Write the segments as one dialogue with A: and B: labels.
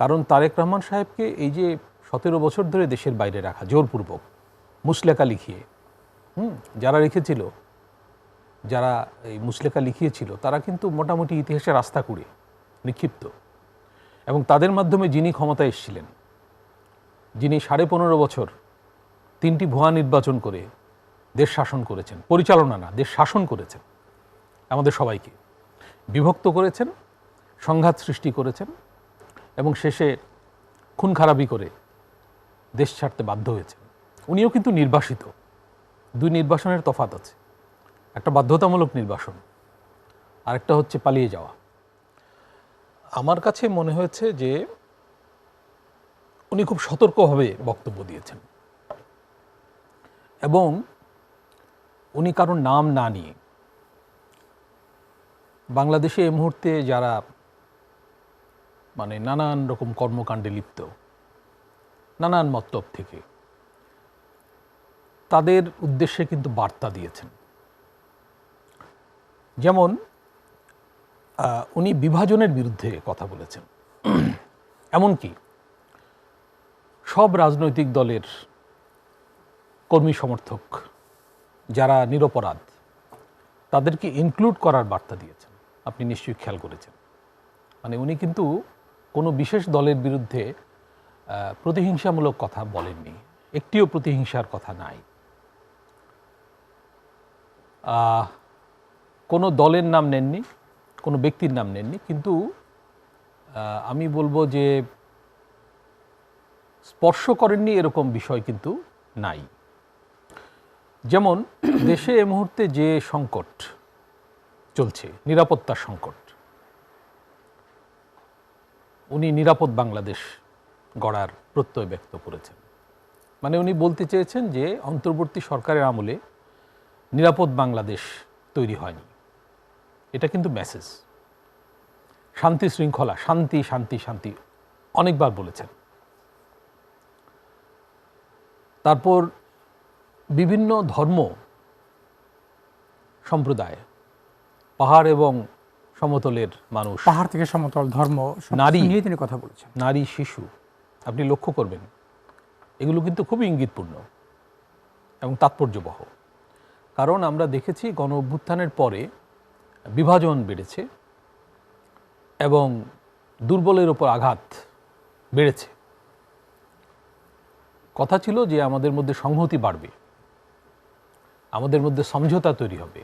A: কারণ তারেক রহমান সাহেবকে এই যে 17 বছর ধরে দেশের বাইরে রাখা জোরপূর্বক মুসলেকা লিখিয়ে, যারা রেখেছিল, যারা এই মুসলেকা লিখিয়েছিল তারা কিন্তু মোটামুটি ইতিহাসের রাস্তা কুড়ে নিক্ষিপ্ত, এবং তাদের মাধ্যমে যিনি ক্ষমতায় এসেছিলেন, যিনি 15.5 বছর 3টি ভুয়া নির্বাচন করে দেশ শাসন করেছেন, পরিচালনা না দেশ শাসন করেছেন, আমাদের সবাইকে বিভক্ত করেছেন, সংঘাত সৃষ্টি করেছেন এবং শেষে খুন খারাপি করে দেশ ছাড়তে বাধ্য হয়েছেন। উনিও কিন্তু নির্বাসিত। দুই নির্বাসনের তফাৎ আছে, একটা বাধ্যতামূলক নির্বাসন আর একটা হচ্ছে পালিয়ে যাওয়া। আমার কাছে মনে হয়েছে যে উনি খুব সতর্কভাবে বক্তব্য দিয়েছেন এবং উনি কারোর নাম না নিয়ে বাংলাদেশে এই মুহূর্তে যারা মানে নানান রকম কর্মকাণ্ডে লিপ্ত, নানান মতলব থেকে, তাদের উদ্দেশ্যে কিন্তু বার্তা দিয়েছেন। যেমন উনি বিভাজনের বিরুদ্ধে কথা বলেছেন, এমনকি সব রাজনৈতিক দলের কর্মী সমর্থক যারা নিরপরাধ তাদেরকে ইনক্লুড করার বার্তা দিয়েছেন। আপনি নিশ্চয়ই খেয়াল করেছেন। মানে উনি কিন্তু কোনো বিশেষ দলের বিরুদ্ধে প্রতিহিংসামূলক কথা বলেননি, একটিও প্রতিহিংসার কথা নাই। কোনো দলের নাম নেননি, কোনো ব্যক্তির নাম নেননি, কিন্তু আমি বলবো যে স্পর্শ করেননি এরকম বিষয় কিন্তু নাই। যেমন দেশে এই মুহূর্তে যে সংকট চলছে, নিরাপত্তার সংকট, উনি নিরাপদ বাংলাদেশ গড়ার প্রত্যয় ব্যক্ত করেছেন। মানে উনি বলতে চেয়েছেন যে অন্তর্বর্তী সরকারের আমলে নিরাপদ বাংলাদেশ তৈরি হয়নি, এটা কিন্তু মেসেজ। শান্তি শৃঙ্খলা, শান্তি শান্তি শান্তি অনেকবার বলেছেন। তারপর বিভিন্ন ধর্ম সম্প্রদায়, পাহাড় এবং সমতলের মানুষ,
B: পাহাড় থেকে সমতল ধর্ম,
A: নারী
B: নিয়ে তিনি কথা বলেছেন।
A: নারী, শিশু, আপনি লক্ষ্য করবেন এগুলো কিন্তু খুবই ইঙ্গিতপূর্ণ এবং তাৎপর্যবহ। কারণ আমরা দেখেছি গণ অভ্যুত্থানের পরে বিভাজন বেড়েছে এবং দুর্বলের উপর আঘাত বেড়েছে। কথা ছিল যে আমাদের মধ্যে সংহতি বাড়বে, আমাদের মধ্যে সমঝোতা তৈরি হবে।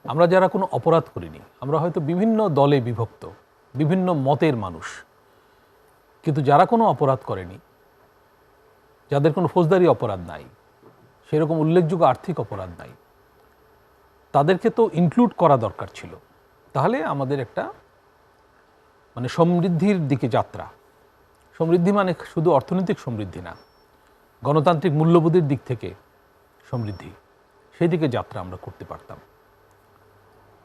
A: আমরা যারা কোনো অপরাধ করিনি, আমরা হয়তো বিভিন্ন দলে বিভক্ত, বিভিন্ন মতের মানুষ, কিন্তু যারা কোনো অপরাধ করেনি, যাদের কোনো ফৌজদারি অপরাধ নাই, সেরকম উল্লেখযোগ্য আর্থিক অপরাধ নাই, তাদেরকে তো ইনক্লুড করা দরকার ছিল। তাহলে আমাদের একটা মানে সমৃদ্ধির দিকে যাত্রা, সমৃদ্ধি মানে শুধু অর্থনৈতিক সমৃদ্ধি না, গণতান্ত্রিক মূল্যবোধের দিক থেকে সমৃদ্ধি, সেই দিকে যাত্রা আমরা করতে পারতাম।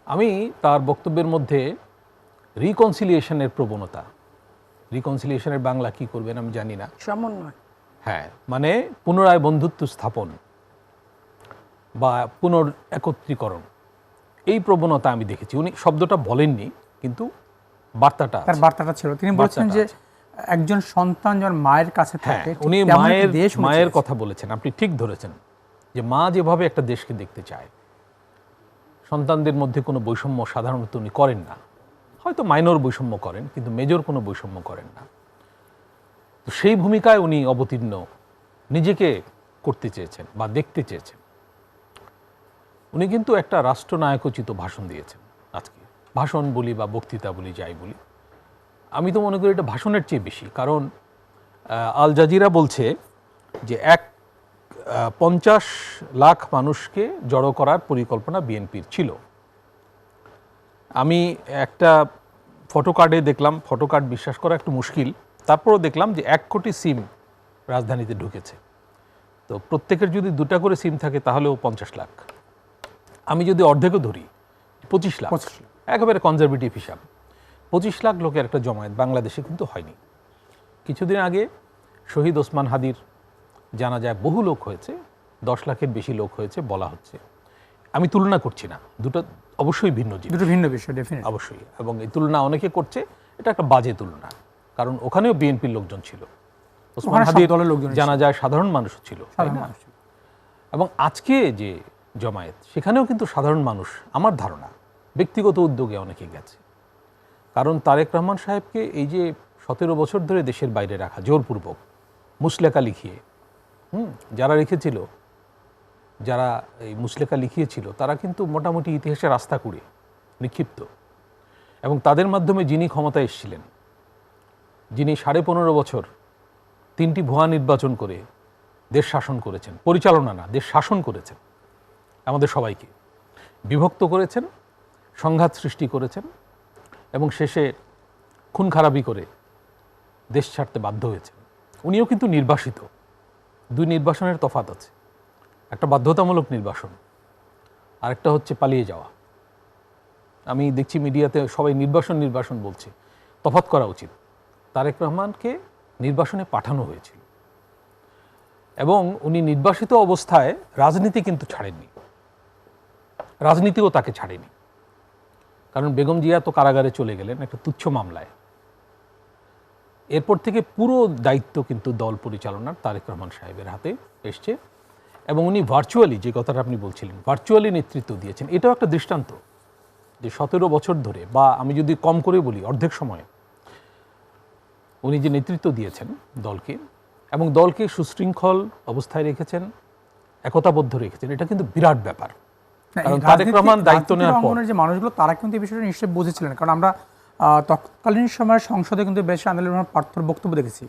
A: আমি তার বক্তব্যের মধ্যে রিকনসিলিয়েশনের প্রবণতা, রিকনসিলিয়েশনের বাংলা কি করবেন আমি জানি না,
B: সমন্বয়,
A: হ্যাঁ, মানে পুনরায় বন্ধুত্ব স্থাপন বা একত্রীকরণ, এই প্রবণতা আমি দেখেছি। উনি শব্দটা বলেননি, কিন্তু বার্তাটা,
B: তার বার্তাটা ছিল। তিনি বলছেন যে একজন সন্তান যখন মায়ের কাছে থাকে,
A: উনি মায়ের কথা বলেছেন। আপনি ঠিক ধরেছেন যে মা যেভাবে একটা দেশকে দেখতে চায়, সন্তানদের মধ্যে কোনো বৈষম্য সাধারণত উনি করেন না, হয়তো মাইনর বৈষম্য করেন, কিন্তু মেজর কোনো বৈষম্য করেন না। তো সেই ভূমিকায় উনি অবতীর্ণ নিজেকে করতে চেয়েছেন বা দেখতে চেয়েছেন। উনি কিন্তু একটা রাষ্ট্রনায়কোচিত ভাষণ দিয়েছেন আজকে। ভাষণ বলি বা বক্তৃতা বলি, যাই বলি, আমি তো মনে করি এটা ভাষণের চেয়ে বেশি। কারণ আল জাজিরা বলছে যে 50 লাখ মানুষকে জড়ো করার পরিকল্পনা বিএনপির ছিল। আমি একটা ফটোকার্ডে দেখলাম, ফটোকার্ড বিশ্বাস করা একটু মুশকিল, তারপরও দেখলাম যে 1 কোটি সিম রাজধানীতে ঢুকেছে। তো প্রত্যেকের যদি 2টা করে সিম থাকে তাহলেও 50 লাখ। আমি যদি অর্ধেকও ধরি 25 লাখ, একেবারে কনজারভেটিভ হিসাব, 25 লাখ লোকের একটা জমায়েত বাংলাদেশে কিন্তু হয়নি। কিছুদিন আগে শহীদ ওসমান হাদির জানাজায় বহু লোক হয়েছে, 10 লাখের বেশি লোক হয়েছে বলা হচ্ছে। আমি তুলনা করছি না, দুটো অবশ্যই ভিন্ন জিনিস,
B: দুটো ভিন্ন বিষয়, ডেফিনেটলি
A: অবশ্যই, এবং এই তুলনা অনেকে করছে, এটা একটা বাজে তুলনা। কারণ ওখানেও বিএনপির লোকজন ছিল, ওসমান
B: ওখানে সব
A: হাদির
B: দলের লোকজন
A: জানা যায় সাধারণ মানুষও ছিল, তাই
B: সাধারণ
A: না?
B: মানুষ।
A: এবং আজকে যে জমায়েত, সেখানেও কিন্তু সাধারণ মানুষ, আমার ধারণা ব্যক্তিগত উদ্যোগে অনেকে গেছে। কারণ তারেক রহমান সাহেবকে এই যে 17 বছর ধরে দেশের বাইরে রাখা জোরপূর্বক, মুসলেকা লিখিয়ে, যারা রেখেছিল, যারা এই মুসলেকা লিখিয়েছিল, তারা কিন্তু মোটামুটি ইতিহাসের রাস্তা কুড়ে নিক্ষিপ্ত। এবং তাদের মাধ্যমে যিনি ক্ষমতায় এসেছিলেন, যিনি 15.5 বছর 3টি ভুয়া নির্বাচন করে দেশ শাসন করেছেন, পরিচালনা না, দেশ শাসন করেছেন, আমাদের সবাইকে বিভক্ত করেছেন, সংঘাত সৃষ্টি করেছেন এবং শেষে খুন খারাপি করে দেশ ছাড়তে বাধ্য হয়েছেন। উনিও কিন্তু নির্বাসিত। দুই নির্বাসনের তফাৎ আছে, একটা বাধ্যতামূলক নির্বাসন, আরেকটা হচ্ছে পালিয়ে যাওয়া। আমি দেখছি মিডিয়াতে সবাই নির্বাসন বলছে, তফাৎ করা উচিত। তারেক রহমানকে নির্বাসনে পাঠানো হয়েছিল এবং উনি নির্বাসিত অবস্থায় রাজনীতি কিন্তু ছাড়েননি, রাজনীতিও তাকে ছাড়েনি। কারণ বেগম জিয়া তো কারাগারে চলে গেলেন একটা তুচ্ছ মামলায়। এরপর থেকে পুরো দায়িত্ব কিন্তু দল পরিচালনার তারেক রহমান সাহেবের হাতে এসছে এবং উনি ভার্চুয়ালি, যে কথাটা আপনি বলছিলেন, ভার্চুয়ালি নেতৃত্ব দিয়েছেন। এটাও একটা দৃষ্টান্ত যে 17 বছর ধরে, বা আমি যদি কম করে বলি অর্ধেক সময়ে, উনি যে নেতৃত্ব দিয়েছেন দলকে এবং দলকে সুশৃঙ্খল অবস্থায় রেখেছেন, একতাবদ্ধ রেখেছেন, এটা কিন্তু বিরাট ব্যাপার। কারণ তারেক রহমান দায়িত্ব নেওয়ার পর
B: যে মানুষগুলো তারা কিন্তু এই বিষয়টা নিশ্চয়ই বুঝেছিলেন, কারণ আমরা তৎকালীন সময়ের সংসদে কিন্তু বেশ আন্দোলন রহমান পার্থর বক্তব্য দেখেছি।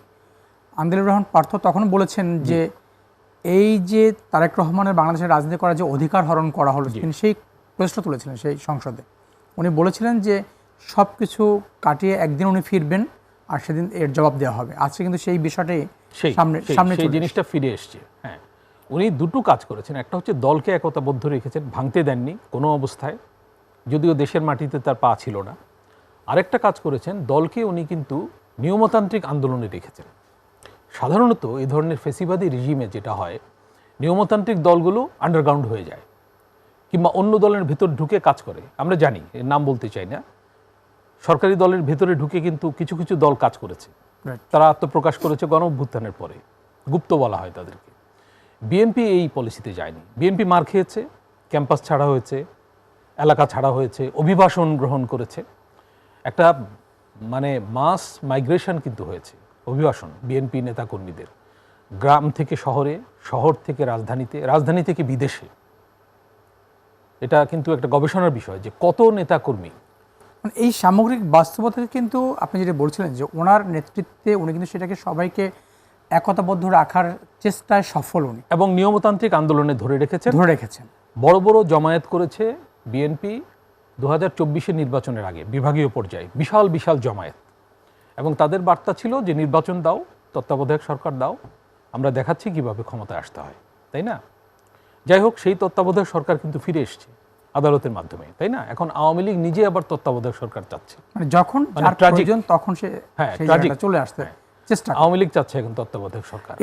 B: আন্দোলন রহমান পার্থ তখন বলেছেন যে এই যে তারেক রহমানের বাংলাদেশের রাজনীতি করার যে অধিকার হরণ করা হলো, তিনি সেই প্রশ্ন তুলেছিলেন সেই সংসদে। উনি বলেছিলেন যে সব কিছু কাটিয়ে একদিন উনি ফিরবেন আর সেদিন এর জবাব দেওয়া হবে। আজকে কিন্তু সেই বিষয়টাই সামনে
A: সেই জিনিসটা ফিরে এসছে। হ্যাঁ, উনি দুটো কাজ করেছেন। একটা হচ্ছে দলকে একতাবদ্ধ রেখেছেন, ভাঙতে দেননি কোনো অবস্থায়, যদিও দেশের মাটিতে তার পা ছিল না। আরেকটা কাজ করেছেন, দলকে উনি কিন্তু নিয়মতান্ত্রিক আন্দোলনে রেখেছেন। সাধারণত এই ধরনের ফেসিবাদী রেজিমে যেটা হয়, নিয়মতান্ত্রিক দলগুলো আন্ডারগ্রাউন্ড হয়ে যায় কিংবা অন্য দলের ভেতর ঢুকে কাজ করে। আমরা জানি, এর নাম বলতে চাই না, সরকারি দলের ভেতরে ঢুকে কিন্তু কিছু কিছু দল কাজ করেছে, তারা আত্মপ্রকাশ করেছে গণ অভ্যুত্থানের পরে, গুপ্ত বলা হয় তাদেরকে। বিএনপি এই পলিসিতে যায়নি। বিএনপি মার খেয়েছে, ক্যাম্পাস ছাড়া হয়েছে, এলাকা ছাড়া হয়েছে, অভিবাসন গ্রহণ করেছে, একটা মানে মাস মাইগ্রেশন কিন্তু হয়েছে, অভিবাসন বিএনপি নেতাকর্মীদের, গ্রাম থেকে শহরে, শহর থেকে রাজধানীতে, রাজধানী থেকে বিদেশে। এটা কিন্তু একটা গবেষণার বিষয় যে কত নেতাকর্মী।
B: এই সামগ্রিক বাস্তবতাকে কিন্তু আপনি যেটা বলছিলেন যে ওনার নেতৃত্বে উনি কিন্তু সেটাকে সবাইকে একতাবদ্ধ রাখার চেষ্টায় সফল উনি,
A: এবং নিয়মতান্ত্রিক আন্দোলনে ধরে রেখেছেন। বড় বড় জমায়েত করেছে বিএনপি 2024 নির্বাচনের আগে বিভাগীয় পর্যায়ে, বিশাল বিশাল জমায়েত, এবং তাদের বার্তা ছিল যে নির্বাচন দাও, তত্ত্বাবধায়ক সরকার দাও, আমরা দেখাচ্ছি কিভাবে ক্ষমতায় আসতে হয়, তাই না? যাই হোক, সেই তত্ত্বাবধায়ক সরকার কিন্তু ফিরে এসছে আদালতের মাধ্যমে, তাই না? এখন আওয়ামী লীগ নিজে আবার তত্ত্বাবধায়ক সরকার চাচ্ছে,
B: মানে যখন প্রয়োজন তখন সে চলে আসতে চেষ্টা।
A: আওয়ামী লীগ চাচ্ছে এখন তত্ত্বাবধায়ক সরকার।